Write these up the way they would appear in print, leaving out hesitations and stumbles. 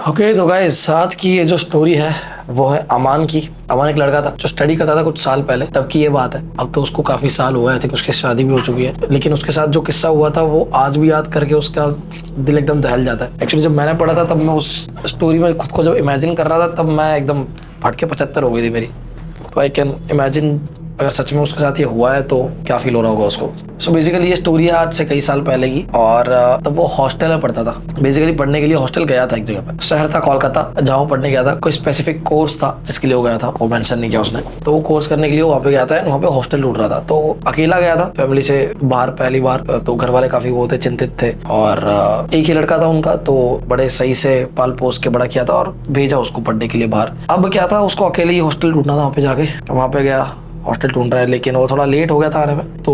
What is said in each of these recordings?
Okay तो guys आज की ये जो स्टोरी है वो है अमान की। अमान एक लड़का था जो स्टडी करता था कुछ साल पहले, तब की ये बात है। अब तो उसको काफी साल हुआ है, आई थिंक उसकी शादी भी हो चुकी है, लेकिन उसके साथ जो किस्सा हुआ था वो आज भी याद करके उसका दिल एकदम दहल जाता है। एक्चुअली जब मैंने पढ़ा था तब मैं उस स्टोरी में खुद को जब इमेजिन कर रहा था तब मैं एकदम फट के 75 हो गई थी मेरी। तो आई कैन इमेजिन अगर सच में उसके साथ ये हुआ है तो क्या फील हो रहा होगा उसको। सो बेसिकली ये स्टोरी है आज से कई साल पहले की, और तब वो हॉस्टल में पढ़ता था। बेसिकली पढ़ने के लिए हॉस्टल गया था, एक जगह पे शहर था कोलकाता जहाँ वो पढ़ने गया था। कोई स्पेसिफिक कोर्स था जिसके लिए वो गया था, वो मेंशन नहीं किया उसने। तो वो कोर्स करने के लिए वहाँ पे गया था, वहाँ पे हॉस्टल ढूंढ रहा था। तो अकेला गया था फैमिली से बाहर पहली बार, तो घर वाले काफी वो थे, चिंतित थे। और एक ही लड़का था उनका, तो बड़े सही से पाल पोस के बड़ा किया था और भेजा उसको पढ़ने के लिए बाहर। अब क्या था, उसको अकेले ही हॉस्टल ढूंढना था। वहाँ पे जाके वहाँ पे गया, हॉस्टल ढूंढ रहा है, लेकिन वो थोड़ा लेट हो गया था आने में। तो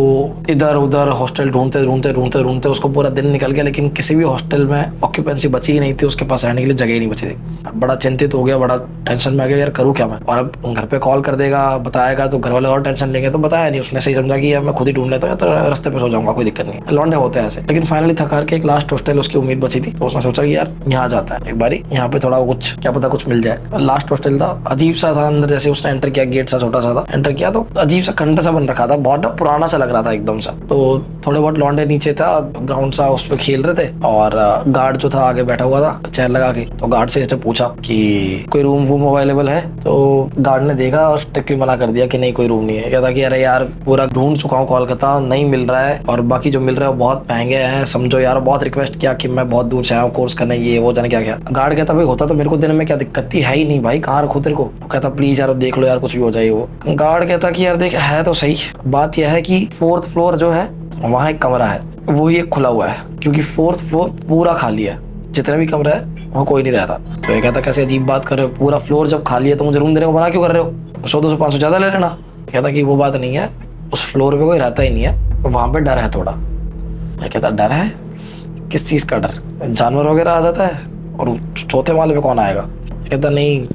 इधर उधर हॉस्टल ढूंढते ढूंढते ढूंढते ढूंढते उसको पूरा दिन निकल गया, लेकिन किसी भी हॉस्टल में ऑक्यूपेंसी बची ही नहीं थी, उसके पास रहने के लिए जगह ही नहीं बची थी। बड़ा चिंतित हो गया, बड़ा टेंशन में आ गया, यार करूँ क्या मैं। और अब घर पे कॉल कर देगा, बताएगा तो घर वाले और टेंशन लेंगे, तो बताया नहीं उसने। सही समझा कि यार मैं खुद ही ढूंढ लेता हूँ, तो रास्ते पे सो जाऊंगा, कोई दिक्कत नहीं है, लौंडे होते हैं ऐसे। लेकिन फाइनली थकार के एक लास्ट हॉस्टल उसकी उम्मीद बची थी, तो उसने सोचा कि यार यहाँ जाता है एक बारी, यहाँ पे थोड़ा कुछ क्या पता कुछ मिल जाए। लास्ट हॉस्टल था, अजीब सा था अंदर। जैसे उसने एंटर किया, गेट सा छोटा सा था, एंटर किया तो अजीब सा खंडर सा बन रखा था, बहुत पुराना सा लग रहा था एकदम सा। तो थोड़े बहुत लौंडे नीचे था, ग्राउंड सा उस पे खेल रहे थे, और गार्ड जो था आगे बैठा हुआ था चेयर लगा के। तो गार्ड से इसने पूछा कि कोई रूम वूम अवेलेबल है। तो गार्ड ने देखा और स्ट्रिक्टली मना कर दिया कि नहीं कोई रूम नहीं है। कहता कि अरे यार पूरा ढूंढ चुका हूँ कोलकाता, नहीं मिल रहा है, और बाकी जो मिल रहा है वो बहुत महंगे हैं, समझो यार। बहुत रिक्वेस्ट किया कि मैं बहुत दूर से आया हूँ कोर्स करने, ये वो जाने क्या क्या। गार्ड कहता भाई होता तो मेरे को देने में क्या दिक्कत थी, है ही नहीं भाई, कहाँ रखो तेरे को। कहता प्लीज यार देख लो यार, कुछ भी हो जाए। वो गार्ड कहता कि यार देख है तो सही, बात यह है कि 4th फ्लोर जो है वहाँ एक कमरा है, वो ही एक खुला हुआ है, क्योंकि 4th फ्लोर पूरा खाली है, जितने भी कमरा है वहाँ कोई नहीं रहता। तो ये कहता कैसे अजीब बात कर रहे हो, पूरा फ्लोर जब खाली है तो मुझे रूम देने को मना क्यों कर रहे हो, 100-200-500 ज्यादा ले लेना। कहता कि वो बात नहीं है, उस फ्लोर पे कोई रहता ही नहीं है, वहाँ पे डर है थोड़ा। मैं कहता डर है, किस चीज़ का डर, जानवर वगैरह आ जाता है, और 4थे माले पे कौन आएगा। कहता नहीं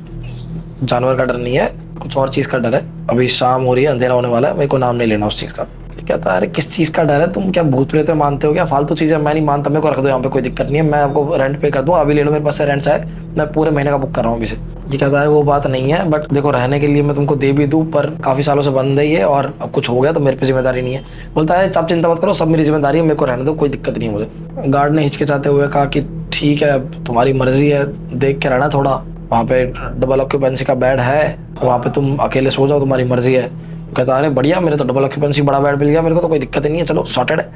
जानवर का डर नहीं है, कुछ और चीज़ का डर है, अभी शाम हो रही है, अंधेरा होने वाला है, मेरे को नाम नहीं लेना उस चीज़ का। कहता है अरे किस चीज़ का डर है, तुम क्या भूत प्रेत मानते हो क्या, फालतू चीज़ें। मैं नहीं मानता, मेरे को रख दो यहाँ पे, कोई दिक्कत नहीं है, मैं आपको रेंट पे कर दूँ, अभी ले लो मेरे पास से रेंट चाहे, मैं पूरे महीने का बुक कर रहा हूँ अभी से। ये कहता है वो बात नहीं है, बट देखो रहने के लिए मैं तुमको दे भी दूँ, पर काफ़ी सालों से बंद है ये, और अब कुछ हो गया तो मेरे पे जिम्मेदारी नहीं है। बोलता है आप चिंता मत करो, सब मेरी जिम्मेदारी है, मेरे को रहने दो, कोई दिक्कत नहीं है मुझे। गार्ड ने हिचकिचाते हुए कहा कि ठीक है तुम्हारी मर्जी है, देख के रहना थोड़ा, वहाँ पे डबल ऑक्यूपेंसी का बेड है, वहाँ पे तुम अकेले सो जाओ, तुम्हारी मर्जी है। कहता अरे बढ़िया, मेरे तो डबल ऑक्यूपेंसी बड़ा बेड मिल गया, मेरे को तो कोई दिक्कत ही नहीं है, चलो सॉर्टेड है।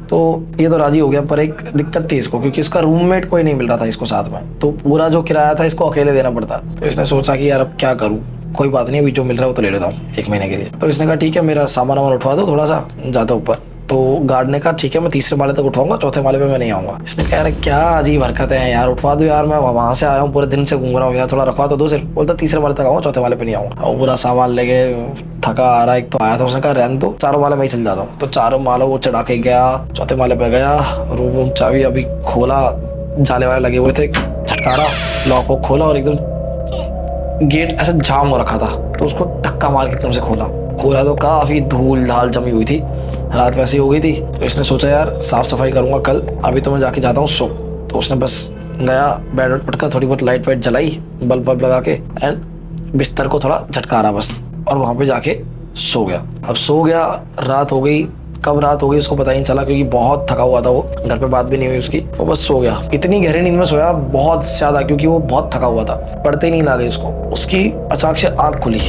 तो ये तो राजी हो गया, पर एक दिक्कत थी इसको, क्योंकि इसका रूममेट कोई नहीं मिल रहा था इसको साथ में, तो पूरा जो किराया था इसको अकेले देना पड़ता। तो इसने सोचा कि यार अब क्या करूँ, कोई बात नहीं, अभी जो मिल रहा है वो तो ले लेता हूँ 1 महीने के लिए। तो इसने कहा ठीक है मेरा सामान वामान उठवा दो थोड़ा सा, जाता ऊपर। तो गार्ड ने कहा ठीक है मैं 3रे माले तक उठवाऊंगा, 4थे माले पे मैं नहीं आऊँगा। इसने कहा यार क्या अजीब हरकतें हैं यार, उठवा दो यार, मैं वहाँ से आया हूँ, पूरे दिन से घूम रहा हूँ यार, थोड़ा रखवा तो दो सिर्फ। बोलता 3रे माले तक आऊँगा, 4थे माले पे नहीं आऊँगा। और पूरा सामान लेके थका आ रहा, एक तो आया था, उसने कहा रहने दो, 4 माले में ही चल जाता हूँ। तो 4 माले वो चढ़ा के गया, 4थे माले पे गया, रूम चाबी अभी खोला, जाले वाले लगे हुए थे, झटकारा, लॉक को खोला, और एकदम गेट ऐसे जाम हो रखा था, तो उसको धक्का मार के एकदम से खोला तो काफ़ी धूल धाल जमी हुई थी, रात वैसी हो गई थी। तो इसने सोचा यार साफ़ सफाई करूँगा कल, अभी तो मैं जाके जाता हूँ सो। तो उसने बस गया, बेड उठकर थोड़ी बहुत लाइट वाइट जलाई, बल्ब लगा के, एंड बिस्तर को थोड़ा झटकारा बस, और वहाँ पे जाके सो गया। अब सो गया, रात हो गई, कब रात हो गई उसको पता ही नहीं चला, क्योंकि बहुत थका हुआ था वो, घर पे बात भी नहीं हुई उसकी, वो बस सो गया। इतनी गहरी नींद में सोया, बहुत ज़्यादा, क्योंकि वो बहुत थका हुआ था, पढ़ते ही नहीं ला गई उसको। उसकी अचानक से आँख खुली,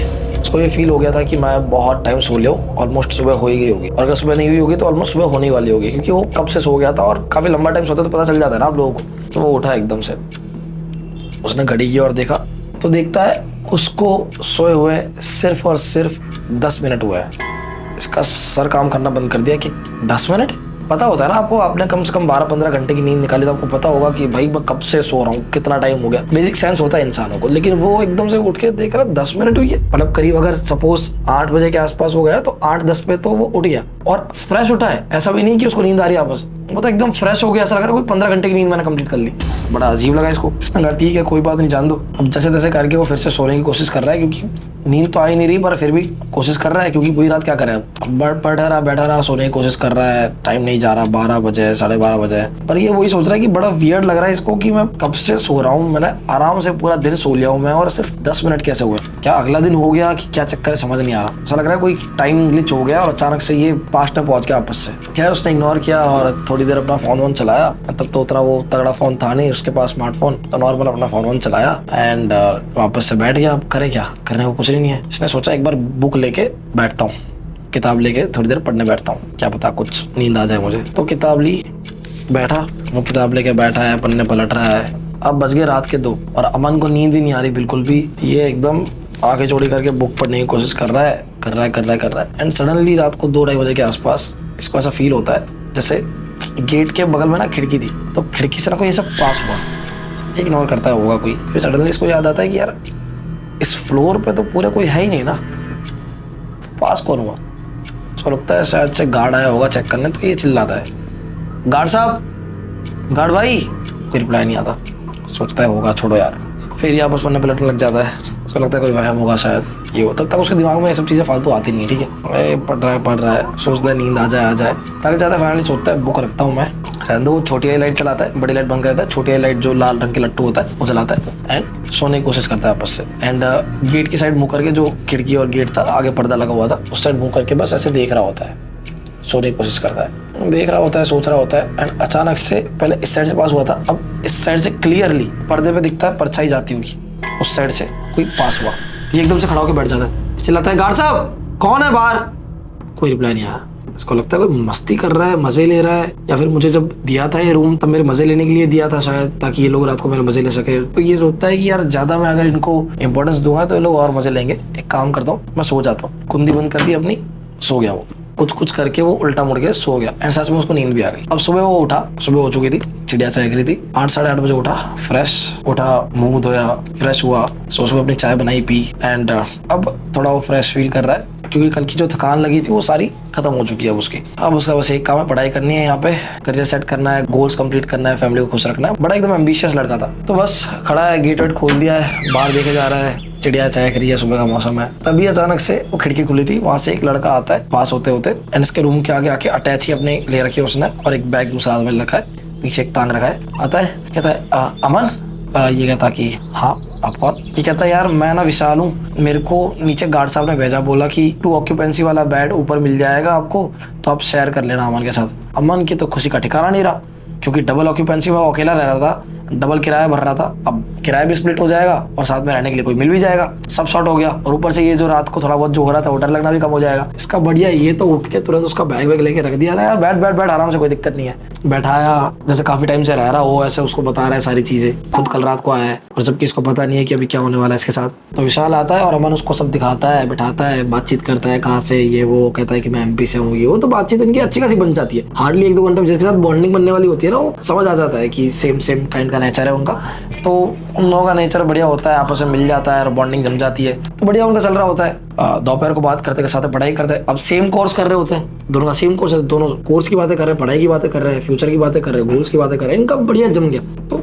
उसको ये फील हो गया था कि मैं बहुत टाइम सो लिया, ऑलमोस्ट सुबह हो ही गई होगी, और अगर सुबह नहीं हुई होगी तो ऑलमोस्ट सुबह होने वाली होगी, क्योंकि वो कब से सो गया था, और काफ़ी लंबा टाइम सोता तो पता चल जाता है ना आप लोगों को। तो वो उठा एकदम से, उसने घड़ी की और देखा, तो देखता है उसको सोए हुए सिर्फ और सिर्फ 10 मिनट हुए हैं। इसका सर काम करना बंद कर दिया कि 10 मिनट, पता होता है ना आपको, आपने कम से कम 12-15 घंटे की नींद निकाली तो आपको पता होगा कि भाई मैं कब से सो रहा हूँ, कितना टाइम हो गया, बेसिक सेंस होता है इंसानों को। लेकिन वो एकदम से उठ के देख रहा 10 मिनट हुई है, मतलब करीब अगर सपोज 8 बजे के आसपास हो गया तो 8-10 पे तो वो उठ गया, और फ्रेश उठा है, ऐसा भी नहीं कि उसको नींद आ रही है आपस। वो तो एकदम फ्रेश हो गया, ऐसा लग रहा है कोई 15 घंटे की नींद मैंने कंप्लीट कर ली। बड़ा अजीब लगा इसको। इसने कहा ठीक है कोई बात नहीं, जान दो। अब जैसे तैसे करके वो फिर से सोने की कोशिश कर रहा है, क्योंकि नींद तो आ ही नहीं रही, पर फिर भी कोशिश कर रहा है, क्योंकि पूरी रात क्या करे। अब बैठा रहा सोने की कोशिश कर रहा है, टाइम नहीं जा रहा, 12 बजे 12:30 बजे। पर ये वही सोच रहा है कि बड़ा वियर्ड लग रहा है इसको कि मैं कब से सो रहा हूँ, मैंने आराम से पूरा दिन सो लिया हूँ मैं, और सिर्फ 10 मिनट कैसे हुए। क्या अगला दिन हो गया कि क्या चक्कर है, समझ नहीं आ रहा। ऐसा लग रहा है कोई टाइम ग्लिच हो गया और अचानक से ये पास्ट में पहुंच गया वापस से। खैर उसने इग्नोर किया और थोड़ी देर अपना फोन चलाया। तब तो उतना वो तगड़ा फोन था नहीं उसके पास, स्मार्टफोन, तो नॉर्मल अपना फोन चलाया एंड वापस से बैठ गया। अब करे क्या, करने को कुछ नहीं है। इसने सोचा एक बार बुक लेके बैठता हूँ, किताब लेके थोड़ी देर पढ़ने बैठता हूँ, क्या पता कुछ नींद आ जाए मुझे। तो किताब ली, बैठा, वो किताब लेके बैठा है, पन्ने पलट रहा है। अब बज गए रात के 2 और अमन को नींद ही नहीं आ रही बिल्कुल भी। ये एकदम आंखें चौड़ी करके बुक पढ़ने की कोशिश कर रहा है एंड सडनली रात को 2-2:30 बजे के आसपास इसको ऐसा फील होता है जैसे गेट के बगल में ना खिड़की थी, तो खिड़की से ना कोई ऐसा पास हुआ, इग्नोर करता होगा कोई। फिर सडनली इसको याद आता है कि यार इस फ्लोर पे तो पूरे कोई है ही नहीं ना, तो पास कौन हुआ। उसको लगता है शायद से गार्ड आया होगा चेक करने, तो ये चिल्लाता है गार्ड साहब, गार्ड भाई। कोई रिप्लाई नहीं आता। सोचता है होगा, छोड़ो यार। फिर ये आपस में पलटने लग जाता है। उसको लगता है कोई वहम होगा शायद, ये हो। तब तक उसके दिमाग में ये सब चीज़ें फालतू आती नहीं, ठीक है। पढ़ रहा है, सोचता है नींद आ जाए ताकि ज़्यादा फाइनली सोचता है बुक रखता हूँ मैं। रहने दो, वो छोटी वाली लाइट चलाता है, बड़ी लाइट बंद कर देता है, छोटी वाली लाइट जो लाल रंग के लट्टू होता है वो जलाता है एंड सोने की कोशिश करता है आपस से। एंड गेट की साइड मुँह करके, जो खिड़की और गेट था आगे पर्दा लगा हुआ था, उस साइड मुँह करके बस ऐसे देख रहा होता है, सोने की कोशिश करता है, देख रहा होता है, सोच रहा होता है। एंड अचानक से पहले इस साइड से पास हुआ था, अब इस साइड से क्लियरली पर्दे पे दिखता है परछाई जाती होगी, उस साइड से कोई पास हुआ। ये एकदम से खड़ा होकर बैठ जाता है, चिल्लाता है गार्ड साहब कौन है बाहर। कोई रिप्लाई नहीं आया। इसको लगता है कोई मस्ती कर रहा है, मजे ले रहा है, या फिर मुझे जब दिया था ये रूम तब मेरे मजे लेने के लिए दिया था शायद, ताकि ये लोग रात को मेरे मजे ले सके। तो ये सोचता है कि यार ज्यादा मैं अगर इनको इंपॉर्टेंस दूंगा तो ये लोग और मजे लेंगे। एक काम करता हूँ, मैं सो जाता हूँ। कुंडी बंद कर दी अपनी, सो गया वो। कुछ करके वो उल्टा मुड़ के सो गया एंड सच में उसको नींद भी आ गई। अब सुबह वो उठा, सुबह हो चुकी थी, चिड़िया चहक रही थी। 8-8:30 बजे उठा, फ्रेश उठा, मुंह धोया, फ्रेश हुआ, सुबह अपनी चाय बनाई पी एंड अब थोड़ा वो फ्रेश फील कर रहा है, क्योंकि कल की जो थकान लगी थी वो सारी खत्म हो चुकी है उसकी। अब उसका बस एक काम है, पढ़ाई करनी है, यहाँ पे करियर सेट करना है, गोल्स कंप्लीट करना है, फैमिली को खुश रखना है। बड़ा एकदम एम्बिशियस लड़का था। तो बस खड़ा है, गेट वेट खोल दिया है, बाहर देखे जा रहा है, चिड़िया चहक रही है, सुबह का मौसम है। तभी अचानक से वो खिड़की खुली थी, वहां से एक लड़का आता है पास होते होते एंड इसके रूम के आगे आके अटैची अपने ले रखी है उसने, और एक बैग दूसरा हाथ में रखा है, पीछे एक टांग रखा है। आता है, कहता है अमन। ये कहता कि हाँ आप कौन। ये कहता है यार मैं ना विशाल हूँ, मेरे को नीचे गार्ड साहब ने भेजा, बोला कि 2 ऑक्यूपेंसी वाला बेड ऊपर मिल जाएगा आपको, तो आप शेयर कर लेना अमन के साथ। अमन की तो खुशी का ठिकाना नहीं रहा, क्योंकि डबल ऑक्यूपेंसी में वो अकेला रह रहा था, डबल किराया भर रहा था। अब किराया भी स्प्लिट हो जाएगा और साथ में रहने के लिए कोई मिल भी जाएगा, सब शॉर्ट हो गया। और ऊपर से ये जो रात को थोड़ा बहुत जो हो रहा था वो डर लगना भी कम हो जाएगा। इसका बढ़िया, ये तो उठ के तुरंत उसका बैग वैग लेके रख दिया था, यार बैठ आराम से, कोई दिक्कत नहीं है। बैठाया, जैसे काफी टाइम से रह रहा हो ऐसे उसको बता रहा है सारी चीजें, खुद कल रात को आया है और जबकि इसको पता नहीं है कि अभी क्या होने वाला है इसके साथ। तो विशाल आता है और अमन उसको सब दिखाता है, बिठाता है, बातचीत करता है, कहाँ से ये वो, कहता है कि मैं एमपी से हूँ, ये वो। तो बातचीत इनकी अच्छी खासी बन जाती है, हार्डली 1-2 घंटे में जिसके साथ बॉन्डिंग बनने वाली होती है ना, वो समझ आ जाता है कि सेम काइंड का नेचर है उनका। तो उन लोगों का नेचर बढ़िया होता है, आपस में मिल जाता है और बॉन्डिंग जम जाती है, तो बढ़िया उनका चल रहा होता है। दोपहर को बात करते के साथ पढ़ाई करते हैं। अब सेम कोर्स कर रहे होते हैं, दोनों का सेम कोर्स है, दोनों कोर्स की बातें कर रहे हैं, पढ़ाई की बातें कर रहे हैं, फ्यूचर की बातें कर रहे हैं, गोल्स की बातें कर रहे हैं, इनका बढ़िया जम गया। तो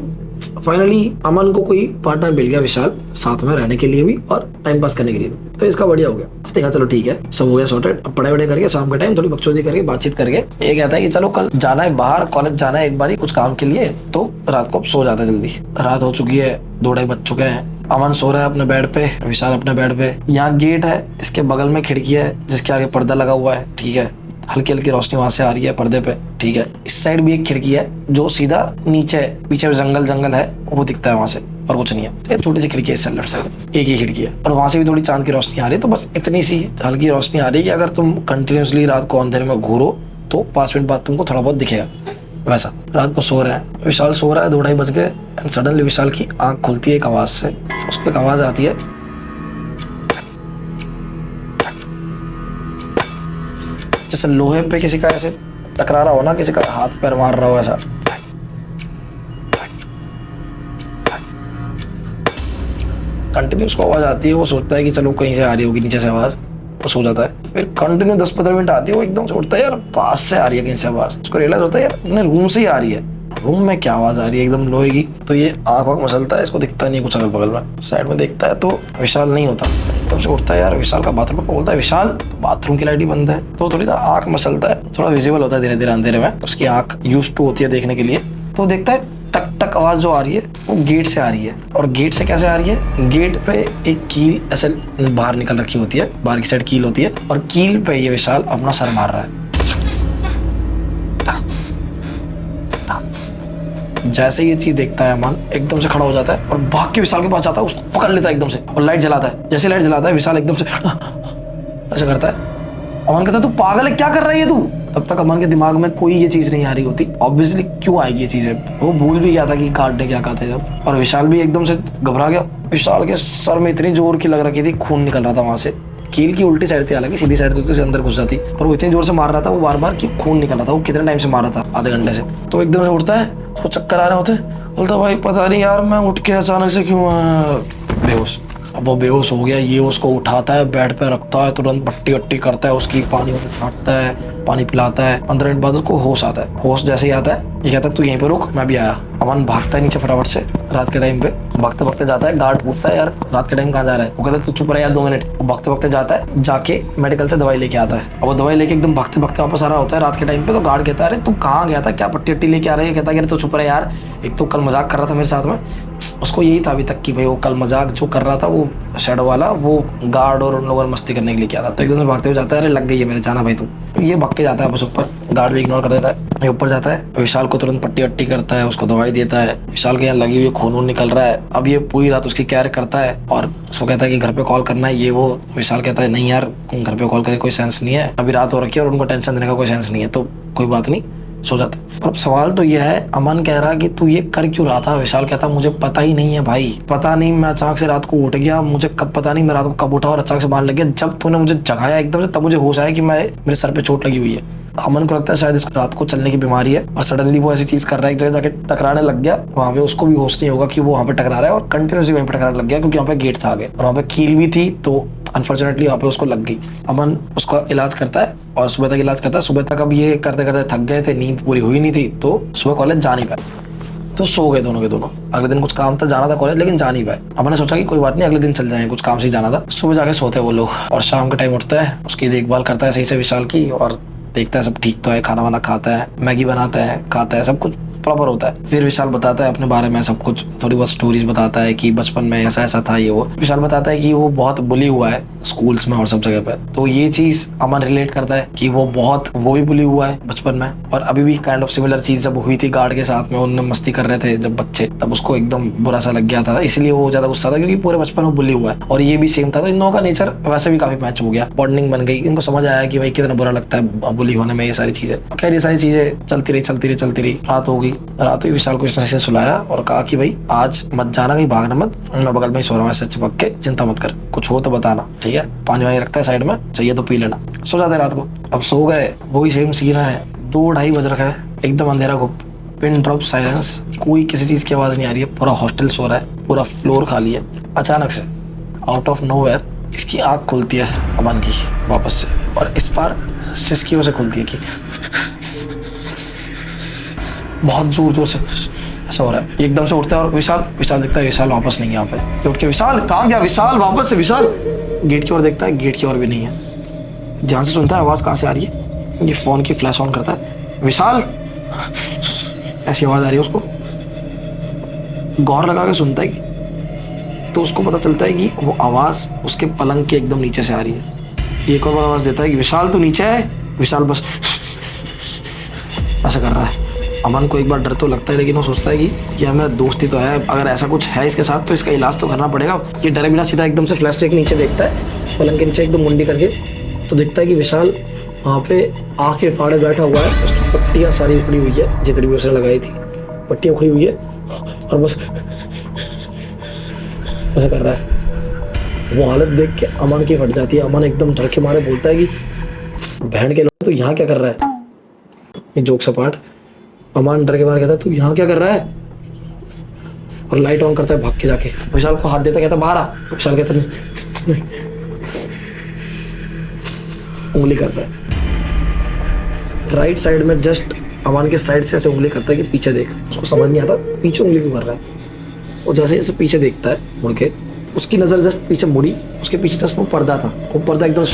फाइनली अमन को कोई पार्ट टाइम मिल गया, विशाल, साथ में रहने के लिए भी और टाइम पास करने के लिए भी। तो इसका बढ़िया हो गया। इसने कहा चलो ठीक है, सब हो गया सॉर्टेड। अब पढ़ाई करके शाम के टाइम थोड़ी बकचोदी करके बातचीत करके ये कहता है कि चलो कल जाना है बाहर, कॉलेज जाना है एक बारी कुछ काम के लिए, तो रात को अब सो जाता है जल्दी। रात हो चुकी है, 2-2:30 बज चुके हैं। अमन सो रहा है अपने बेड पे, विशाल अपने बेड पे। यहाँ गेट है, इसके बगल में खिड़की है जिसके आगे पर्दा लगा हुआ है, ठीक है, हल्की हल्की रोशनी वहां से आ रही है पर्दे पे, ठीक है। इस साइड भी एक खिड़की है जो सीधा नीचे, पीछे जंगल है वो दिखता है वहां से, और कुछ नहीं है। छोटी सी खिड़की है इस लेफ्ट साइड, एक ही खिड़की है, और वहां से भी थोड़ी चांद की रोशनी आ रही है। तो बस इतनी सी हल्की रोशनी आ रही है कि अगर तुम कंटिन्यूसली रात को अंधेरे में घूरो तो 5 मिनट बाद तुमको थोड़ा बहुत दिखेगा। वैसा रात को सो रहा है विशाल, सो रहा है, 2-2:30 बज गए एंड सडनली विशाल की आंख खुलती है एक आवाज से। उसको एक आवाज आती है, जैसे लोहे पे किसी का ऐसे टकरा रहा हो ना, किसी का हाथ पैर मार रहा हो ऐसा। कंटिन्यूस को आवाज आती है। वो सोचता है कि चलो कहीं से आ रही होगी नीचे से आवाज, वो सो जाता है। फिर कंटिन्यू 10-15 मिनट आती है, वो एकदम से उठता है, यार पास से आ रही है कहीं से आवाज। उसको रियलाइज होता है यार अपने रूम से ही आ रही है, रूम में क्या आवाज आ रही है एकदम लोहे की। तो ये आँख वाँख मसलता है, इसको दिखता नहीं कुछ अगल बगल में। साइड में देखता है तो विशाल नहीं होता, एकदम से उठता है, यार विशाल का बाथरूम में। बोलता है विशाल बाथरूम की लाइट ही बंद है। तो थोड़ी ना आँख मसलता है, थोड़ा विजिबल होता है धीरे धीरे अंधेरे में, उसकी आँख यूज्ड टू होती है देखने के लिए। तो देखता है टक टक आवाज जो आ रही है वो गेट से आ रही है। और गेट से कैसे आ रही है, गेट पे एक कील ऐसे बाहर निकल रखी होती है, बाहर की साइड कील होती है, और कील पे ये विशाल अपना सर मार रहा है। जैसे ये चीज देखता है अमन एकदम से खड़ा हो जाता है और भाग के विशाल के पास जाता है, उसको पकड़ लेता है एकदम से और लाइट जलाता है। जैसे लाइट जलाता है विशाल एकदम से ऐसा करता है। अमन कहता है तू पागल है, क्या कर रही है तू। तब तक अमन के दिमाग में कोई ये चीज नहीं आ रही होती। ऑब्वियसली क्यों आएगी ये चीजें, वो भूल भी गया था कि गार्ड ने क्या कहा था जब। और विशाल भी एकदम से घबरा गया। विशाल के सर में इतनी जोर की लग रखी थी, खून निकल रहा था वहां से। कील की उल्टी साइड थी, हालांकि सीधी साइड थी तो अंदर घुस जाती, पर वो इतनी जोर से मार रहा था वो बार बार कि खून निकल रहा था। वो कितने टाइम से मार रहा था, आधे घंटे से। तो एकदम से उठता है, उसको चक्कर आ रहे होते, बोलता भाई पता नहीं यार मैं उठ के अचानक से क्यों बेहोश। अब वो बेहोश हो गया, ये उसको उठाता है, बेड पे रखता है, तुरंत पट्टी वट्टी करता है उसकी, पानी छाटता है, पानी पिलाता है। 15 मिनट बाद उसको होश आता है। होश जैसे ही आता है ये कहता है तू यहीं पे रुक, मैं भी आया। अमन भागता है नीचे फटाफट से, रात के टाइम पे भागते भागते जाता है। गार्ड पूछता है यार रात के टाइम कहाँ जा रहा है, वो कहता है तू चुप रहा यार 2 मिनट। वो भागते भागते जाता है, जाके मेडिकल से दवाई लेके आता है। अब वो दवाई लेके एकदम भागते भागते वापस आ रहा होता है रात के टाइम पे। तो गार्ड कहता है अरे तू कहाँ गया था, क्या पट्टी वट्टी लेके आ रही है। कहता है तू चुप रहा यार, एक तो कल मजाक कर रहा था मेरे साथ में। उसको यही था अभी तक कि भाई वो कल मजाक जो कर रहा था वो शैडो वाला, वो गार्ड और उन लोगों ने मस्ती करने के लिए किया था। तो एकदम से भागते हुए जाता है, अरे लग गई है मेरे, जाना भाई तू। ये भाग के जाता है बस ऊपर, गार्ड भी इग्नोर कर देता है। ये ऊपर जाता है, विशाल को तुरंत पट्टी वट्टी करता है, उसको दवाई देता है। विशाल के यहाँ लगी हुई खून निकल रहा है। अब ये पूरी रात उसकी केयर करता है और उसको कहता है कि घर पे कॉल करना है, ये वो। विशाल कहता है नहीं यार घर पे कॉल करके कोई सेंस नहीं है, अभी रात हो रखी है और उनको टेंशन देने का कोई सेंस नहीं है, तो कोई बात नहीं, सो जाता है। पर अब सवाल तो यह है, अमन कह रहा कि तू ये कर क्यों रहा था। विशाल कहता मुझे पता ही नहीं है भाई, पता नहीं मैं अचानक से रात को उठ गया, मुझे कब पता नहीं मैं रात को कब उठा और अचानक से मारने लग गया। जब तूने मुझे जगाया एकदम से तब मुझे होश आया कि मेरे सर पे चोट लगी हुई है। अमन को लगता है शायद इसको रात को चलने की बीमारी है और सडनली वो ऐसी चीज कर रहा है, एक जगह जाके टकराने लग गया। वहां पे उसको भी होश नहीं होगा कि वो वहां पे टकरा रहा है और कंटिन्यूसली वहीं पे टकराने लग गया, क्योंकि वहां पे गेट था आगे और वहां पे कील भी थी, तो अनफॉर्चुनेटली वहाँ पे उसको लग गई। अमन उसका इलाज करता है और सुबह तक इलाज करता है। सुबह तक अब ये करते करते थक गए थे, नींद पूरी हुई नहीं थी, तो सुबह कॉलेज जा नहीं पाए, तो सो गए दोनों के दोनों। अगले दिन कुछ काम था, जाना था कॉलेज, लेकिन जा नहीं पाए। अमन ने सोचा कि कोई बात नहीं अगले दिन चल जाएंगे, कुछ काम से ही जाना था। सुबह जाके सोते वो लोग और शाम के टाइम उठता है, उसकी देखभाल करता है सही से विशाल की, और देखता है सब ठीक तो है, खाना वाना खाता है, मैगी बनाता है, खाता है, सब कुछ प्रॉपर होता है। फिर विशाल बताता है अपने बारे में सब कुछ, थोड़ी बहुत स्टोरीज बताता है कि बचपन में ऐसा ऐसा था ये वो। विशाल बताता है कि वो बहुत बुली हुआ है स्कूल्स में और सब जगह पे, तो ये चीज अमन रिलेट करता है कि वो भी बुली हुआ है बचपन में, और अभी भी काइंड ऑफ सिमिलर चीज जब हुई थी गार्ड के साथ में, उनने मस्ती कर रहे थे जब बच्चे, तब उसको एकदम बुरा सा लग गया था, इसलिए वो ज्यादा गुस्सा था क्योंकि पूरे बचपन में बुली हुआ है। और ये भी सेम था, तो इन लोगों का नेचर वैसे भी काफी मैच हो गया, बॉन्डिंग बन गई, इनको समझ आया कि भाई कितना बुरा लगता है बुली होने में, ये सारी चीजें। खैर ये सारी चीजें चलती रही। रात हो गई, रात हुई, विशाल को इस तरह से सुलाया और कहा कि भाई आज मत जाना, कहीं भागना मत, मैं बगल में ही सो रहा हूँ ऐसे चिपक के, चिंता मत कर, कुछ हो तो बताना, ठीक है। पानी वानी रखता है साइड में, चाहिए तो पी लेना। सो जाते रात को। अब सो गए, वही सेम सीन है, 2-2:30 बज रखा है, एकदम अंधेरा गुप, पिन ड्रॉप साइलेंस, कोई किसी चीज की आवाज नहीं आ रही है, पूरा हॉस्टल सो रहा है, पूरा फ्लोर खाली है। अचानक से आउट ऑफ नोवेयर इसकी आँख खुलती है अमन की वापस से, और इस बार सिसकियों से खुलती है कि बहुत जोर से ऐसा हो रहा है। एकदम से उठता है और विशाल दिखता है, विशाल वापस नहीं है यहाँ पे। उठ के विशाल कहाँ गया, विशाल वापस से, विशाल गेट की ओर देखता है, गेट की ओर भी नहीं है। ध्यान से सुनता है आवाज कहाँ से आ रही है, ये फोन की फ्लैश ऑन करता है, विशाल ऐसी आवाज आ रही है। उसको गौर लगा के सुनता है कि, तो उसको पता चलता है कि वो आवाज उसके पलंग के एकदम नीचे से आ रही है। एक और आवाज देता है कि विशाल तू नीचे है। विशाल बस ऐसा कर रहा है। अमन को एक बार डर तो लगता है, लेकिन वो सोचता है कि यार मेरा दोस्ती तो है, अगर ऐसा कुछ है इसके साथ तो इसका इलाज तो करना पड़ेगा। ये डरे बिना सीधा एकदम से फ्लैश लाइट नीचे देखता है, पलंग के नीचे एकदम मुंडी करके, तो देखता है कि विशाल वहाँ पे आँख के फाड़े बैठा हुआ है, उसकी पट्टियाँ सारी उखड़ी हुई है, जितनी भी उसने लगाई थी पट्टियाँ उखड़ी हुई है, और बस ऐसा कर रहा है। वो हालत देख के अमन की फट जाती है। अमन एकदम डर के मारे बोलता है कि बहन के लोग तो यहाँ क्या कर रहा है। ये जोक सपाट। अमन डर के मारे कहता है तू यहाँ क्या कर रहा है, और लाइट ऑन करता है भाग के जाके, विशाल को हाथ देता, कहता बाहर आ। विशाल कहता नहीं। उंगली करता है राइट साइड में, जस्ट अमान के साइड से ऐसे उंगली करता है कि पीछे देख। उसको समझ नहीं आता पीछे उंगली क्यों कर रहा है। वो जैसे जैसे पीछे देखता है मुड़ के, उसकी नज़र जस्ट पीछे मुड़ी, उसके पीछे जस्ट वो पर्दा था, वो पर्दा एकदम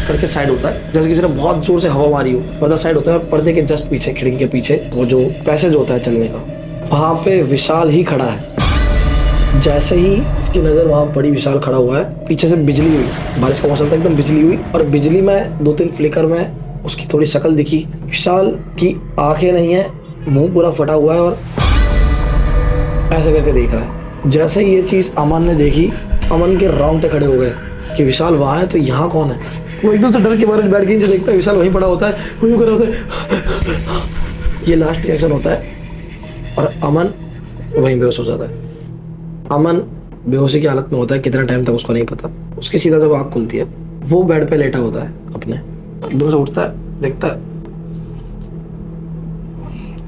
करके साइड होता है, जैसे किसी ने बहुत जोर से हवा मारी हो, पर्दा साइड होता है और पर्दे के जस्ट पीछे खिड़की के पीछे वो जो पैसेज होता है चलने का, वहाँ पे विशाल ही खड़ा है। जैसे ही इसकी नज़र वहाँ पड़ी, विशाल खड़ा हुआ है, पीछे से बिजली हुई, बारिश का मौसम था, एकदम बिजली हुई और बिजली में 2-3 फ्लिकर में उसकी थोड़ी शक्ल दिखी। विशाल की आंखें नहीं है, मुंह पूरा फटा हुआ है और ऐसे करके देख रहा है। जैसे ही ये चीज़ अमन ने देखी, अमन के रोंगटे खड़े हो गए कि विशाल वहाँ है तो यहाँ कौन है। वो एकदम से डर के मारे बैठ गई, जो देखता है विशाल वहीं पड़ा होता है, वहीं खड़ा होता है। ये लास्ट रिएक्शन होता है और अमन वहीं बेहोश हो जाता है। अमन बेहोशी की हालत में होता है, कितना टाइम तक उसको नहीं पता। उसकी सीधा जब आँख खुलती है, वो बेड पे लेटा होता है अपने, एकदम से उठता है, देखता है,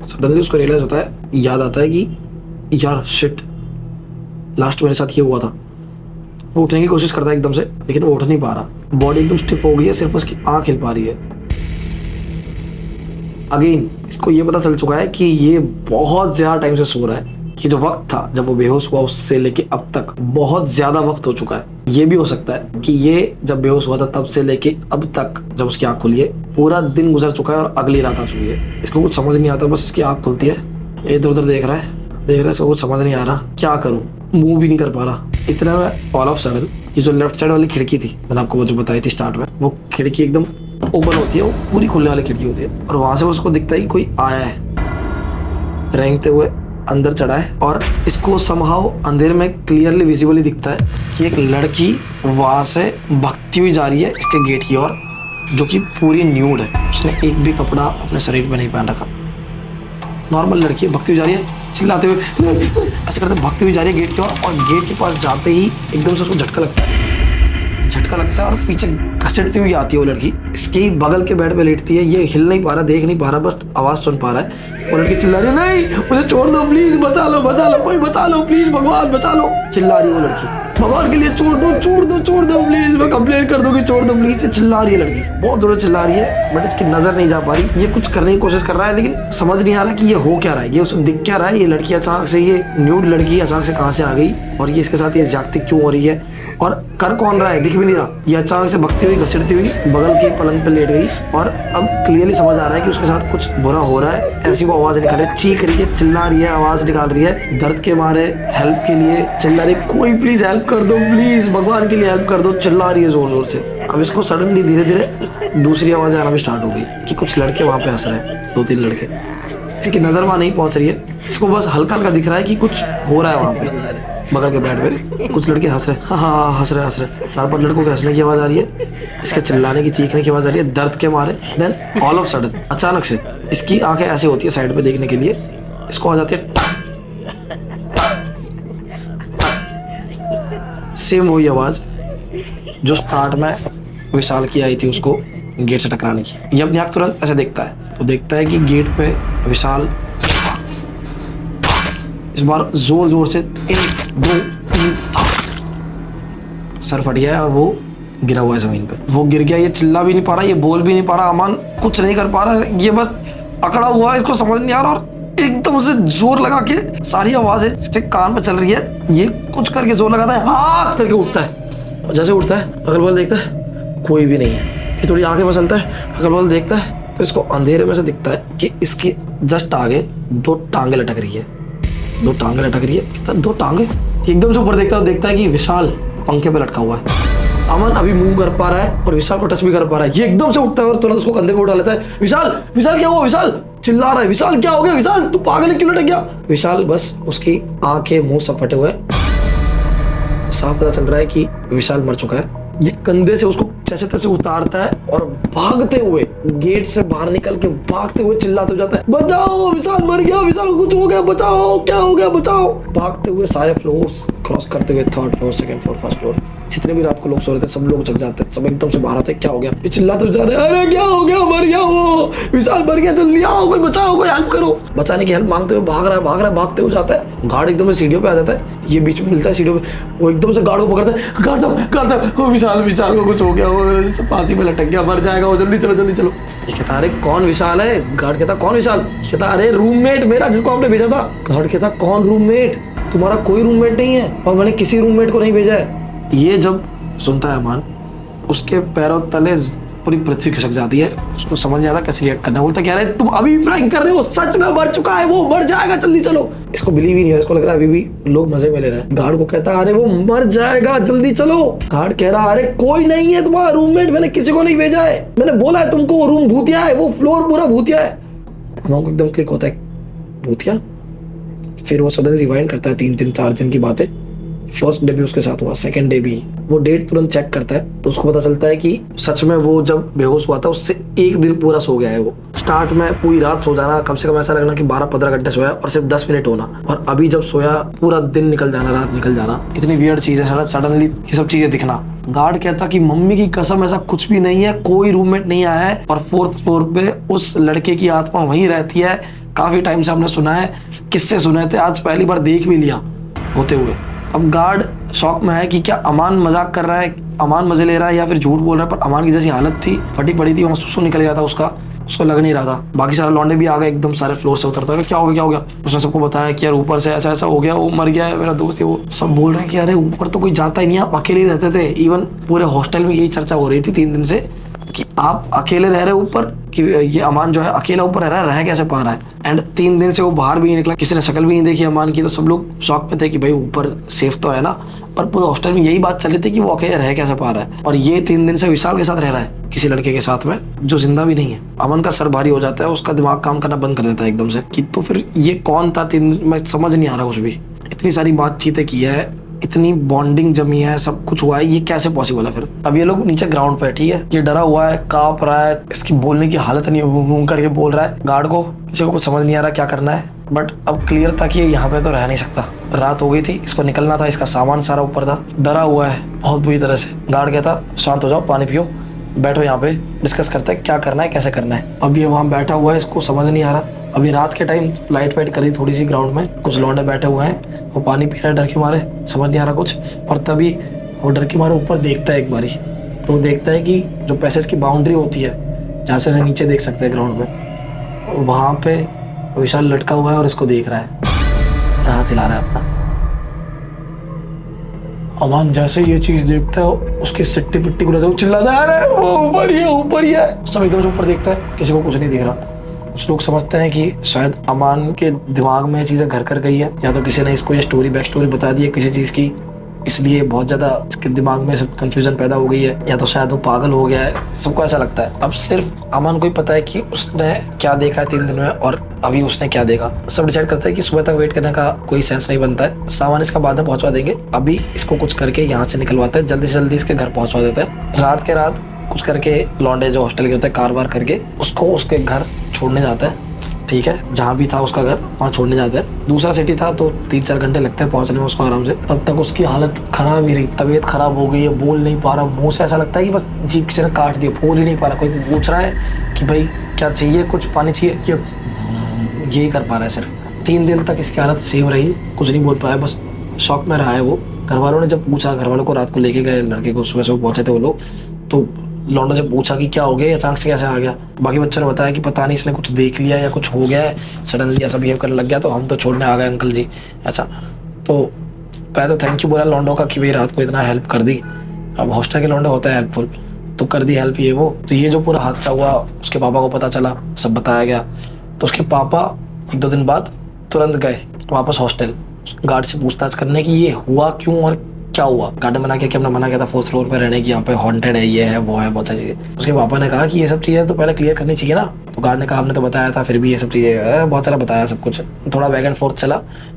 सडनली उसको रियलाइज होता है, याद आता है कि यार शिट, लास्ट मेरे साथ ये हुआ था। वो उठने की कोशिश करता है एकदम से, लेकिन वो उठ नहीं पा रहा, बॉडी एकदम स्टिफ हो गई है, सिर्फ उसकी आंख हिल पा रही है। अगेन इसको ये पता चल चुका है कि ये बहुत ज्यादा टाइम से सो रहा है, कि जो वक्त था जब वो बेहोश हुआ उससे लेके अब तक बहुत ज्यादा वक्त हो चुका है। ये भी हो सकता है कि ये जब बेहोश हुआ था तब से लेके अब तक जब उसकी आंख खुली है पूरा दिन गुजर चुका है और अगली रात आ चुकी है। इसको कुछ समझ नहीं आता, बस इसकी आंख खुलती है, इधर उधर देख रहा है, इसको कुछ समझ नहीं आ रहा क्या करूं, मूव भी नहीं कर पा रहा। इतना में ऑल ऑफ सडन ये जो लेफ्ट साइड वाली खिड़की थी, मैंने आपको वो जो बताई थी स्टार्ट में, वो खिड़की एकदम ओपन होती है, वो पूरी खुलने वाली खिड़की होती है और वहां से उसको दिखता है कि कोई आया है, रेंगते हुए अंदर चढ़ा है और इसको समहाउ अंधेरे में क्लियरली विजिबली दिखता है कि एक लड़की वहां से भागती हुई जा रही है इसके गेट की ओर, जो कि पूरी न्यूड है, उसने एक भी कपड़ा अपने शरीर पर नहीं पहन रखा। नॉर्मल लड़की है, भागती हुई जा रही है, चिल्लाते हुए ऐसे करते भागती हुई जा रही है गेट की ओर और गेट के पास जाते ही एकदम से उसको झटका लगता है और पीछे घसीटती हुई आती है वो लड़की, इसके बगल के बेड पे लेटती है। ये हिल नहीं पा रहा, देख नहीं पा रहा, बस आवाज सुन पा रहा है। वो लड़की चिल्ला रही है, नहीं मुझे छोड़ दो प्लीज, बचा लो कोई बचा लो प्लीज, भगवान बचा लो, चिल्ला रही है वो लड़की, भगवान के लिए छोड़ दो प्लीज, मैं कंप्लेंट कर दूंगी, छोड़ दो प्लीज। चिल्ला रही है लड़की, बहुत जोर से चिल्ला रही है, बट इसकी नजर नहीं जा पा रही। ये कुछ करने की कोशिश कर रहा है लेकिन समझ नहीं आ रहा कि ये हो क्या रहा है, ये उसे दिख क्या रहा है। ये लड़की अचानक से, ये न्यूड लड़की अचानक से कहाँ से आ गई और ये इसके साथ ये जागती क्यों हो रही है और कर कौन रहा है, दिख भी नहीं रहा। ये अचानक से भगती हुई घसीटती हुई बगल की पलंग पे लेट गई और अब क्लियरली समझ आ रहा है कि उसके साथ कुछ बुरा हो रहा है। ऐसी वो आवाज निकाल रही है, चीख रही है, चिल्ला रही है, आवाज निकाल रही है, दर्द के मारे हेल्प के लिए चिल्ला रही है, कोई प्लीज हेल्प कर दो, प्लीज भगवान के लिए हेल्प कर दो, चिल्ला रही है जोर जोर से। अब इसको सडनली धीरे धीरे दूसरी आवाज आना भी स्टार्ट हो गई कि कुछ लड़के वहां पे हंस रहे हैं, 2-3 लड़के। इसकी नजर वहां नहीं पहुंच रही है, इसको बस हल्का हल्का दिख रहा है कि कुछ हो रहा है वहां पे, बगल के बेड पे कुछ लड़के हंस रहे हैं, हाँ हंस रहे 4-5 लड़कों के हंसने की आवाज आ रही है, इसके चिल्लाने की चीखने की आवाज आ रही है दर्द के मारे। देन ऑल ऑफ सडन अचानक से इसकी आंखें ऐसे होती है साइड पे देखने के लिए, इसको आ जाती है सेम वही आवाज जो स्टार्ट में विशाल की आई थी उसको गेट से टकराने की। ये अपनी आंख तुरंत ऐसे देखता है तो देखता है कि गेट पे विशाल इस बार जोर जोर से 1 2 3 सर फट गया है और वो गिरा हुआ है जमीन पे। वो गिर गया, ये चिल्ला भी नहीं पा रहा, ये बोल भी नहीं पा रहा, अमन कुछ नहीं कर पा रहा है, ये बस अकड़ा हुआ है, इसको समझ नहीं आ रहा और एकदम से जोर लगा के सारी आवाजें इसके कान पे चल रही है। ये कुछ करके जोर लगाता है, हाँ करके उठता है। जैसे उठता है अगल बगल देखता है, कोई भी नहीं है। ये थोड़ी आंखें मसलता है, अगल बगल देखता है तो इसको अंधेरे में से दिखता है कि इसके जस्ट आगे 2 टांगे लटक रही है, 2 टांगे लटक रही है, 2 टांगे। एकदम से ऊपर देखता है कि विशाल पंखे पे लटका हुआ है। अमन अभी मूव कर पा रहा है और विशाल को टच भी कर पा रहा है। ये एकदम से उठता है और तुरंत उसको कंधे पे उठा लेता है। विशाल क्या हुआ, विशाल चिल्ला रहा है, विशाल क्या हो गया, विशाल तू पागल है, क्यों लटक गया। विशाल बस उसकी आंखें मुंह सब फटे हुए, साफ पता चल रहा है कि विशाल मर चुका है। ये कंधे से उसको जैसे तैसे उतारता है और भागते हुए गेट से बाहर निकल के भागते हुए चिल्लाते हो जाता है, बचाओ विशाल मर गया, विशाल को कुछ हो गया, बचाओ, क्या हो गया, बचाओ। भागते हुए सारे फ्लोर्स क्रॉस करते हुए 3rd floor 2nd floor 1st floor, जितने भी रात को लोग सो रहे थे सब लोग जग जाते हैं, सब एकदम से बाहर आते हैं, क्या हो गया, ये चिल्लाते जा रहे हैं, अरे क्या हो गया, मर गया वो विशाल, मर गया, जल्दी आओ, कोई बचाओ, कोई हेल्प करो। बचाने की हेल्प मांगते हुए भाग रहा है, भागते हुए जाता है। गार्ड एकदम से सीढ़ियों पे आ जाता है, ये बीच में मिलता है सीढ़ियों पे, वो एकदम से गार्ड को पकड़ता है, गार्ड साहब विशाल को कुछ हो गया, फांसी में लटक गया, मर जाएगा वो, जल्दी चलो जल्दी चलो। ये कहता अरे कौन विशाल है? गार्ड कहता कौन विशाल? कहता अरे रूममेट मेरा जिसको आपने भेजा था। गार्ड कहता कौन रूममेट? तुम्हारा कोई रूममेट नहीं है और मैंने किसी रूममेट को नहीं भेजा है। ये जब सुनता है अमान, उसके पैरों तले पूरी पृथ्वी खिसक जाती है। उसको समझ नहीं आता कैसे रिएक्ट करना है। बोलता क्या रहे तुम अभी प्रैंक कर रहे हो, सच में मर चुका है वो, मर जाएगा, जल्दी चलो। इसको बिलीव ही नहीं है, इसको लग रहा है अभी भी लोग मजे में ले रहे हैं। गार्ड को कहता अरे वो मर जाएगा, जल्दी चलो। गार्ड कह रहा अरे कोई नहीं है तुम्हारा रूममेट, मैंने किसी को नहीं भेजा है, मैंने बोला है तुमको वो रूम भूतिया है, वो फ्लोर पूरा भूतिया है। अमान को एकदम क्लिक होता है भूतिया। फिर वो सडन रिवाइंड करता है 3-4 दिन की बातें। फर्स्ट डे भी उसके साथ हुआ, सेकंड डे भी। वो डेट तुरंत चेक करता है तो उसको पता चलता है कि सच में वो जब बेहोश हुआ था उससे एक दिन पूरा सो गया है वो। स्टार्ट में पूरी रात सो जाना, कम से कम ऐसा लगना कि 12-15 घंटे सोया और सिर्फ 10 मिनट होना, और अभी जब सोया पूरा दिन निकल जाना, रात निकल जाना। इतनी वियर्ड चीज है सडनली ये सब चीजें दिखना। गार्ड कहता कि मम्मी की कसम ऐसा कुछ भी नहीं है, कोई रूममेट नहीं आया है और 4th फ्लोर पे उस लड़के की आत्मा वहीं रहती है। काफी टाइम से हमने सुना है, किससे सुने थे, आज पहली बार देख भी लिया होते हुए। अब गार्ड शॉक में है कि क्या अमान मजाक कर रहा है, अमान मजे ले रहा है या फिर झूठ बोल रहा है। पर अमान की जैसी हालत थी, फटी पड़ी थी, वहाँ सुसु निकल गया था उसका, उसको लग नहीं रहा था। बाकी सारे लौंडे भी आ गए एकदम, सारे फ्लोर से उतरता है, क्या हो गया। उसने सबको बताया कि यार ऊपर से ऐसा ऐसा हो गया, वो मर गया है, मेरा दोस्त है वो। सब बोल रहे हैं कि अरे ऊपर तो कोई जाता ही नहीं, आप अकेले ही रहते थे। इवन पूरे हॉस्टल में यही चर्चा हो रही थी 3 दिन से कि आप अकेले रह रहे ऊपर, कि ये अमान जो है अकेला ऊपर रह कैसे पा रहा है। एंड 3 दिन से वो बाहर भी नहीं निकला, किसी ने शक्ल भी नहीं देखी अमान की। तो सब लोग शॉक में थे कि भाई ऊपर सेफ तो है ना, पर पूरे हॉस्टल में यही बात चल रही थी कि वो अकेले रह कैसे पा रहा है। और ये 3 दिन से विशाल के साथ रह रहा है, किसी लड़के के साथ में जो जिंदा भी नहीं है। अमन का सर भारी हो जाता है, उसका दिमाग काम करना बंद कर देता है एकदम से कि तो फिर ये कौन था 3 दिन में, समझ नहीं आ रहा कुछ भी। इतनी सारी बातचीतें की है, इतनी बॉन्डिंग जमी है, सब कुछ हुआ है, ये कैसे पॉसिबल है फिर। अब ये लोग नीचे ग्राउंड पे, ठीक है, ये डरा हुआ है, कांप रहा है, इसकी बोलने की हालत नहीं, घूम करके बोल रहा है। गार्ड को किसी को कुछ समझ नहीं आ रहा क्या करना है, बट अब क्लियर था कि ये यहाँ पे तो रह नहीं सकता। रात हो गई थी, इसको निकलना था, इसका सामान सारा ऊपर था, डरा हुआ है बहुत बुरी तरह से। गार्ड कहता शांत हो जाओ, पानी पियो, बैठो यहाँ पे, डिस्कस करते हैं क्या करना है, कैसे करना है। अब ये वहाँ बैठा हुआ है, इसको समझ नहीं आ रहा। अभी रात के टाइम लाइट वाइट करी थोड़ी सी ग्राउंड में, कुछ लौंडे बैठे हुए हैं, वो पानी पी रहा है डर के मारे, समझ नहीं आ रहा कुछ। और तभी वो डर के मारे ऊपर देखता है एक बारी, तो वो देखता है कि जो पैसेज की बाउंड्री होती है जहाँ से नीचे देख सकते हैं ग्राउंड में, वहाँ पे विशाल लटका हुआ है और इसको देख रहा है, हाथ हिला रहा है अपना। अमान जैसे ये चीज देखता है उसकी सिट्टी पिट्टी को चिल्लाता है अरे वो ऊपर ही है। सब एकदम से ऊपर देखता है, किसी को कुछ नहीं दिख रहा। कुछ लोग समझते हैं कि शायद अमान के दिमाग में ये चीजें घर कर गई है, या तो किसी ने इसको ये बैक स्टोरी बता दी है किसी चीज की, इसलिए बहुत ज्यादा इसके दिमाग में सब कंफ्यूजन पैदा हो गई है, या तो शायद वो पागल हो गया है। सबको ऐसा लगता है। अब सिर्फ अमान को ही पता है कि उसने क्या देखा है 3 दिन में और अभी उसने क्या देखा। सब डिसाइड करते हैं कि सुबह तक वेट करने का कोई सेंस नहीं बनता है, सामान इसका बाद में पहुंचवा देंगे, अभी इसको कुछ करके यहाँ से निकलवाते हैं, जल्दी से जल्दी इसके घर पहुंचवा देते हैं। रात के रात कुछ करके लौंडे जो हॉस्टल के होते हैं कार करके उसको उसके घर छोड़ने जाता है, ठीक है, जहाँ भी था उसका घर वहाँ छोड़ने जाते हैं। दूसरा सिटी था तो 3-4 घंटे लगते हैं पहुंचने में उसको आराम से। तब तक उसकी हालत खराब ही रही, तबीयत खराब हो गई है, बोल नहीं पा रहा, मुंह से ऐसा लगता है कि बस जीभ किसी ने काट दिया, बोल ही नहीं पा रहा। कोई पूछ रहा है कि भाई क्या चाहिए, कुछ पानी चाहिए, यही कर पा रहा है सिर्फ। 3 दिन तक इसकी हालत सेम रही, कुछ नहीं बोल पाया, बस शॉक में रहा है वो। घर वालों ने जब पूछा, घर वालों को रात को लेके गए लड़के को, सुबह पहुंचे थे वो लोग, तो लौंडा से पूछा कि क्या हो गया, अचानक से कैसे आ गया। बाकी बच्चों ने बताया कि पता नहीं इसने कुछ देख लिया या कुछ हो गया है, सडनली ऐसा बिहेव करने लग गया, तो हम तो छोड़ने आ गए अंकल जी ऐसा। तो पहले तो थैंक यू बोला लौंडों का कि भाई रात को इतना हेल्प कर दी। अब हॉस्टल के लौंडे होते हैं हेल्पफुल, तो कर दी हेल्प ये वो। तो ये जो पूरा हादसा हुआ उसके पापा को पता चला, सब बताया गया। तो उसके पापा 1-2 दिन बाद तुरंत गए वापस हॉस्टल गार्ड से पूछताछ करने की ये हुआ क्यों और क्या हुआ। गार्ड ने मना किया कि हमने मना किया था 4th फ्लोर पे रहने की, यहाँ पे हॉन्टेड है, ये है वो है, बहुत सारी चीजें। उसके पापा ने कहा कि ये सब चीजें तो पहले क्लियर करनी चाहिए ना। तो गार्ड ने कहा हमने तो बताया था, फिर भी ये सब चीजें, बहुत सारा बताया सब कुछ, थोड़ा बैक एंड फोर्थ चला।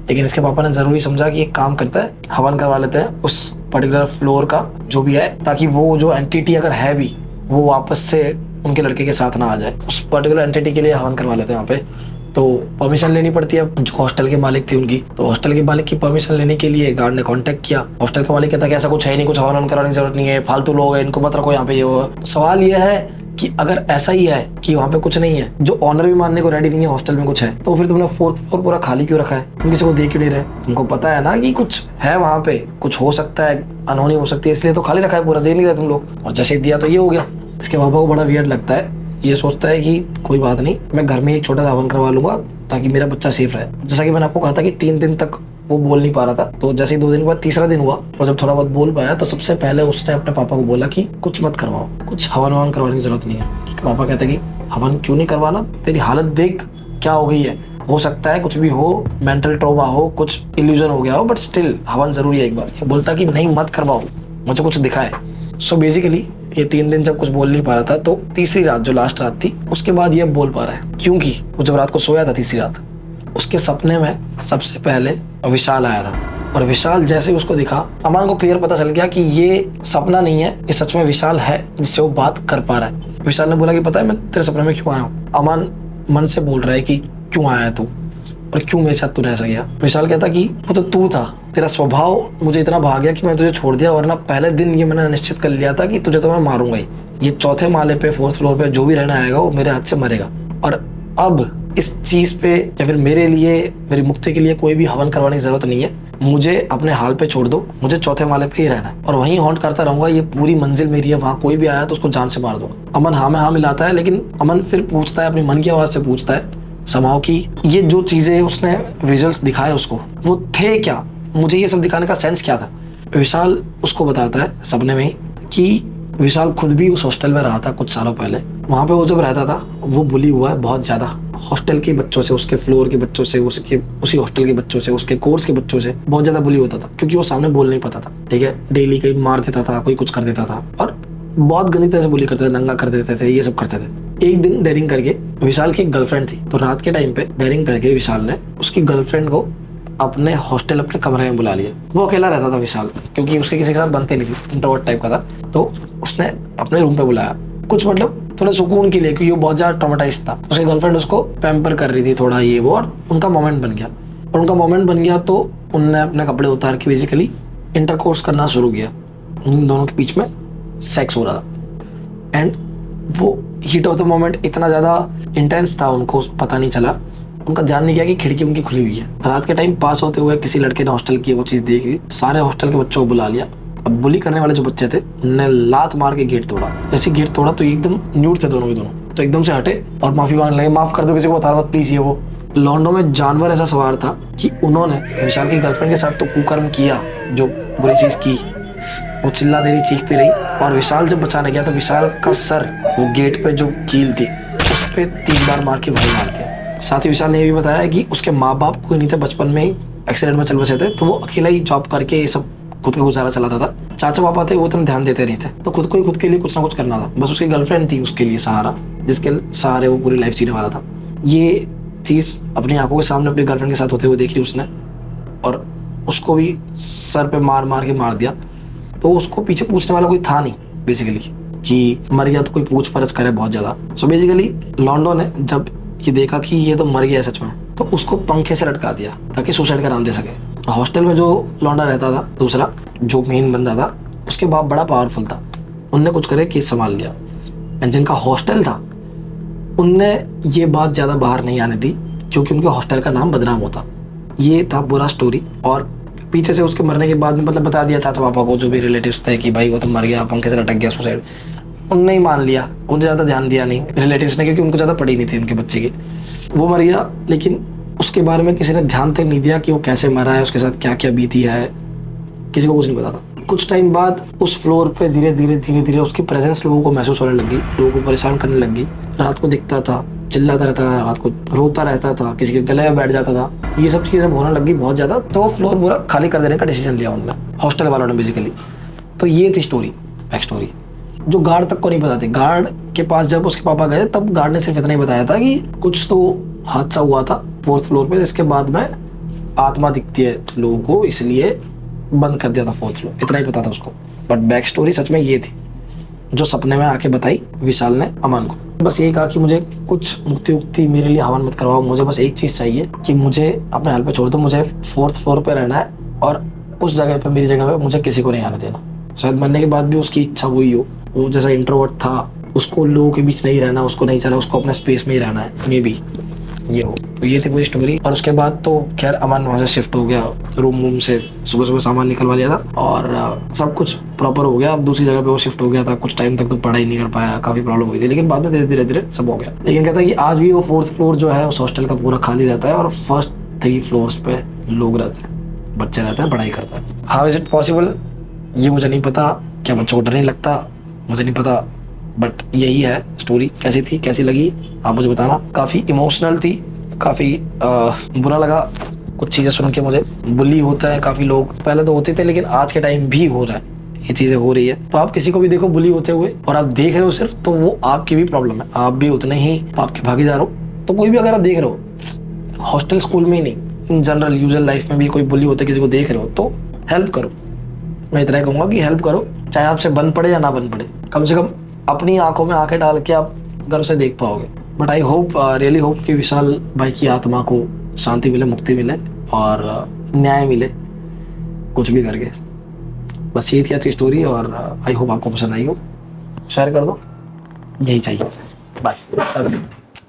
लेकिन इसके पापा ने जरूरी समझा कि एक काम करता है, हवन करवा लेते हैं उस पर्टिकुलर फ्लोर का जो भी है, ताकि वो जो एंटिटी अगर है भी वो वापस से उनके लड़के के साथ ना आ जाए। उस पर्टिकुलर एंटिटी के लिए हवन करवा लेते हैं वहाँ पे। तो परमिशन लेनी पड़ती है जो हॉस्टल के मालिक थे उनकी। तो हॉस्टल के मालिक की परमिशन लेने के लिए गार्ड ने कांटेक्ट किया। हॉस्टल का मालिक कहता कि ऐसा कुछ है नहीं, कुछ हवन कराने की जरूरत नहीं है, फालतू लोग हैं, इनको मत रखो यहाँ पे। ये वो सवाल ये है कि अगर ऐसा ही है कि वहाँ पे कुछ नहीं है, जो ऑनर भी मानने को रेडी नहीं है हॉस्टल में कुछ है, तो फिर तुमने 4th फ्लोर पूरा खाली क्यों रखा है? तुम किसी को देख क्यों नहीं रहे? तुमको पता है ना कि कुछ है वहाँ पे, कुछ हो सकता है, अनहोनी हो सकती है, इसलिए तो खाली रखा है, पूरा दे नहीं रहे तुम लोग। और जैसे दिया तो ये हो गया। इसके पापा को बड़ा वियर्ड लगता है, ये सोचता है कि कोई बात नहीं, मैं घर में एक छोटा सा हवन करवा लूंगा ताकि मेरा बच्चा सेफ रहे। जैसा कि मैंने आपको कहा था कि 3 दिन तक वो बोल नहीं पा रहा था, तो जैसे ही 2 दिन के बाद तीसरा दिन हुआ और जब थोड़ा बहुत बोल पाया, तो सबसे पहले उसने अपने पापा को बोला कि कुछ मत करवाओ, कुछ हवन ववन करवाने की जरूरत नहीं है। उसके पापा कहते कि हवन क्यों नहीं करवाना, तेरी हालत देख क्या हो गई है, हो सकता है कुछ भी हो, मेंटल ट्रॉमा हो, कुछ इल्यूजन हो गया हो, बट स्टिल हवन जरूरी है एक बार। बोलता कि नहीं मत करवाओ, मुझे कुछ दिखा है। सो बेसिकली ये 3 दिन जब कुछ बोल नहीं पा रहा था, तो तीसरी रात जो लास्ट रात थी उसके बाद ये बोल पा रहा है, क्योंकि वो जब रात को सोया था तीसरी रात, उसके सपने में सबसे पहले विशाल आया था। और विशाल जैसे उसको दिखा, अमान को क्लियर पता चल गया कि ये सपना नहीं है, ये सच में विशाल है जिससे वो बात कर पा रहा है। विशाल ने बोला कि पता है मैं तेरे सपने में क्यों आया हूँ? अमान मन से बोल रहा है कि क्यों आया है तू और क्यों मेरे साथ तूने ऐसा किया? विशाल कहता कि वो तो तू था, तेरा स्वभाव मुझे इतना भा गया कि मैं तुझे छोड़ दिया, वरना पहले दिन ये मैंने निश्चित कर लिया था कि तुझे तो मैं मारूंगा ही। ये 4थे माले पे 4th फ्लोर पे जो भी रहना आएगा वो मेरे हाथ से मरेगा। और अब इस चीज पे या फिर मेरे लिए, मेरी मुक्ति के लिए कोई भी हवन करवाने की जरूरत नहीं है, मुझे अपने हाल पे छोड़ दो, मुझे 4थे माले पे ही रहना है और वहीं हॉन्ट करता रहूंगा, ये पूरी मंजिल मेरी है, वहाँ कोई भी आया तो उसको जान से मार दूंगा। अमन हाँ में हाँ मिलाता है, लेकिन अमन फिर पूछता है, अपनी मन की आवाज से पूछता है समाओ कि ये जो चीजें उसने विजुअल्स दिखाए उसको, वो थे क्या, मुझे ये सब दिखाने का सेंस क्या था? विशाल उसको बताता है सपने में ही कि विशाल खुद भी उस हॉस्टल में रहा था कुछ सालों पहले। वहाँ पे वो जब रहता था वो बुली हुआ है बहुत ज़्यादा, हॉस्टल के बच्चों से, उसके फ्लोर के बच्चों से, उसके उसी हॉस्टल के बच्चों से, उसके कोर्स के बच्चों से बहुत ज़्यादा बुली होता था, क्योंकि वो सामने बोल नहीं पाता था। ठीक है, डेली कहीं मार देता था, कोई कुछ कर देता था और बहुत गंदी तरह से बुली करते थे, नंगा कर देते थे, ये सब करते थे। एक दिन डेयरिंग करके, विशाल की एक गर्लफ्रेंड थी, तो रात के टाइम पे डेयरिंग करके विशाल ने उसकी गर्लफ्रेंड को अपने हॉस्टल, अपने कमरे में बुला लिया। वो अकेला रहता था विशाल, क्योंकि उसके किसी के साथ बनते नहीं थी, इंट्रोवर्ट टाइप का था, तो उसने अपने रूम पे बुलाया कुछ मतलब थोड़ा सुकून के लिए, क्योंकि वो बहुत ज़्यादा ट्रॉमेटाइज था। उसकी गर्लफ्रेंड उसको पैम्पर कर रही थी थोड़ा ये वो, और उनका मोमेंट बन गया। और उनका मोमेंट बन गया तो उनने अपने कपड़े उतार के बेसिकली इंटरकोर्स करना शुरू किया। उन दोनों के बीच में सेक्स हो रहा था एंड वो हीट ऑफ द मोमेंट इतना ज़्यादा इंटेंस था, उनको पता नहीं चला, उनका ध्यान नहीं किया कि खिड़की उनकी खुली हुई है। रात के टाइम पास होते हुए किसी लड़के ने हॉस्टल की वो चीज़ देख ली, सारे हॉस्टल के बच्चों को बुला लिया। अब बुली करने वाले जो बच्चे थे उन्होंने लात मार के गेट तोड़ा। जैसे गेट तोड़ा तो एकदम न्यूड थे दोनों के दोनों, तो एकदम से हटे और माफी मांगने लगे, माफ कर दो, किसी को बता मत प्लीज। ये वो लॉन्डो में जानवर ऐसा सवार था कि उन्होंने विशाल की गर्लफ्रेंड के साथ तो कुकर्म किया, जो बुरी चीज की, वो चिल्ला दे रही, चीखती रही, और विशाल जब बचाने गया तो विशाल का सर वो गेट पे जो कील थी उस पे 3 बार मार के वही मार दिया। साथ ही विशाल ने ये भी बताया कि उसके माँ बाप कोई नहीं थे, बचपन में ही एक्सीडेंट में चल बसे थे, तो वो अकेला ही जॉब करके ये सब खुद का गुजारा चलाता था। चाचा पापा थे वो इतना ध्यान देते नहीं थे, तो खुद को ही खुद के लिए कुछ ना कुछ करना था। बस उसकी गर्लफ्रेंड थी उसके लिए सहारा, जिसके सहारे वो पूरी लाइफ जीने वाला था। ये चीज़ अपनी आंखों के सामने अपनी गर्लफ्रेंड के साथ होते हुए देखी उसने, और उसको भी सर पे मार मार के मार दिया। तो उसको पीछे पूछने वाला कोई था नहीं बेसिकली, कि मर गया तो कोई पूछ परछ करे बहुत ज़्यादा। सो बेसिकली लॉन्डो ने जब ये देखा कि ये तो मर गया सच में, तो उसको पंखे से लटका दिया ताकि सुसाइड का नाम दे सके। हॉस्टल में जो लौंडा रहता था दूसरा, जो मेन बंदा था, उसके बाप बड़ा पावरफुल था, उनने कुछ करे केस संभाल लिया। एंड जिनका हॉस्टल था उनने ये बात ज़्यादा बाहर नहीं आने दी, क्योंकि उनके हॉस्टल का नाम बदनाम होता। ये था बुरा स्टोरी। और पीछे से उसके मरने के बाद में मतलब बता दिया चाचा पापा को, जो भी रिलेटिव्स थे, कि भाई वो तो मर गया, पंखे से लटक गया, सुसाइड। उनने ही मान लिया, उन्हें ज़्यादा ध्यान दिया नहीं रिलेटिव्स ने, क्योंकि उनको ज़्यादा पड़ी नहीं थी उनके बच्चे की। वो मर गया, लेकिन उसके बारे में किसी ने ध्यान तक नहीं दिया कि वो कैसे मरा है, उसके साथ क्या क्या बीती है, किसी को कुछ नहीं पता था। कुछ टाइम बाद उस फ्लोर पे धीरे धीरे उसकी प्रेजेंस लोगों को महसूस होने लगी, लोगों को परेशान करने लगी। रात को दिखता था, चिल्लाता रहता था, रात को रोता रहता था, किसी के गले में बैठ जाता था। ये सब चीज़ें होने लगी बहुत ज़्यादा, तो फ्लोर पूरा खाली कर देने का डिसीजन लिया उन्होंने, हॉस्टल वालों ने बेसिकली। तो ये थी स्टोरी, बैक स्टोरी, जो गार्ड तक को नहीं पता थी। गार्ड के पास जब उसके पापा गए तब गार्ड ने सिर्फ इतना ही बताया था कि कुछ तो हादसा हुआ था 4th फ्लोर पे, इसके बाद में आत्मा दिखती है लोगों को, इसलिए बंद कर दिया था 4th फ्लोर, इतना ही पता था उसको। बट बैक स्टोरी सच में ये थी, जो सपने में आके बताई विशाल ने अमन को। बस यही कहा कि मुझे कुछ मुक्ति उक्ति मेरे लिए हवन मत करवाओ, मुझे बस एक चीज़ चाहिए कि मुझे अपने हाल पे छोड़ दो, मुझे 4th फ्लोर पे रहना है, और उस जगह पे, मेरी जगह पे मुझे किसी को नहीं आने देना। शायद मरने के बाद भी उसकी इच्छा वही हो, वो जैसा इंट्रोवर्ट था उसको लोगों के बीच नहीं रहना, उसको नहीं चला, उसको अपने स्पेस में ही रहना है, मे बी ये हो। तो ये थी पूरी स्टोरी। और उसके बाद तो खैर अमन वहाँ से शिफ्ट हो गया, रूम से सुबह सुबह सामान निकलवा लिया था और सब कुछ प्रॉपर हो गया। अब दूसरी जगह पे वो शिफ्ट हो गया था, कुछ टाइम तक तो पढ़ाई नहीं कर पाया, काफ़ी प्रॉब्लम हुई थी, लेकिन बाद में धीरे धीरे सब हो गया। लेकिन कहता है कि आज भी वो 4th फ्लोर जो है उस हॉस्टल का पूरा खाली रहता है और फर्स्ट 3 फ्लोर्स पे लोग रहते हैं, बच्चे रहते हैं, पढ़ाई करते हैं। हाउ इज़ इट पॉसिबल ये मुझे नहीं पता, क्या बच्चों को डर नहीं लगता मुझे नहीं पता, बट यही है स्टोरी। कैसी थी, कैसी लगी आप मुझे बताना। काफ़ी इमोशनल थी, काफ़ी बुरा लगा कुछ चीज़ें सुन के मुझे। बुली होता है काफ़ी लोग, पहले तो होते थे लेकिन आज के टाइम भी हो रहा है, ये चीज़ें हो रही है। तो आप किसी को भी देखो बुली होते हुए और आप देख रहे हो सिर्फ, तो वो आपकी भी प्रॉब्लम है, आप भी उतने ही आपके भागीदार हो। तो कोई भी अगर आप देख रहे हो, हॉस्टल स्कूल में ही नहीं, इन जनरल यूजुअल लाइफ में भी कोई बुली होते किसी को देख रहे हो तो हेल्प करो। मैं इतना ही कहूँगा कि हेल्प करो, चाहे आपसे बन पड़े या ना बन पड़े, कम से कम अपनी आंखों में आंखें डाल के आप गर्व से देख पाओगे। But I hope, really hope कि विशाल भाई की आत्मा को शांति मिले, मुक्ति मिले और न्याय मिले कुछ भी करके। बस यही थी आज की स्टोरी और आई होप आपको पसंद आई हो। शेयर कर दो, यही चाहिए। बाय।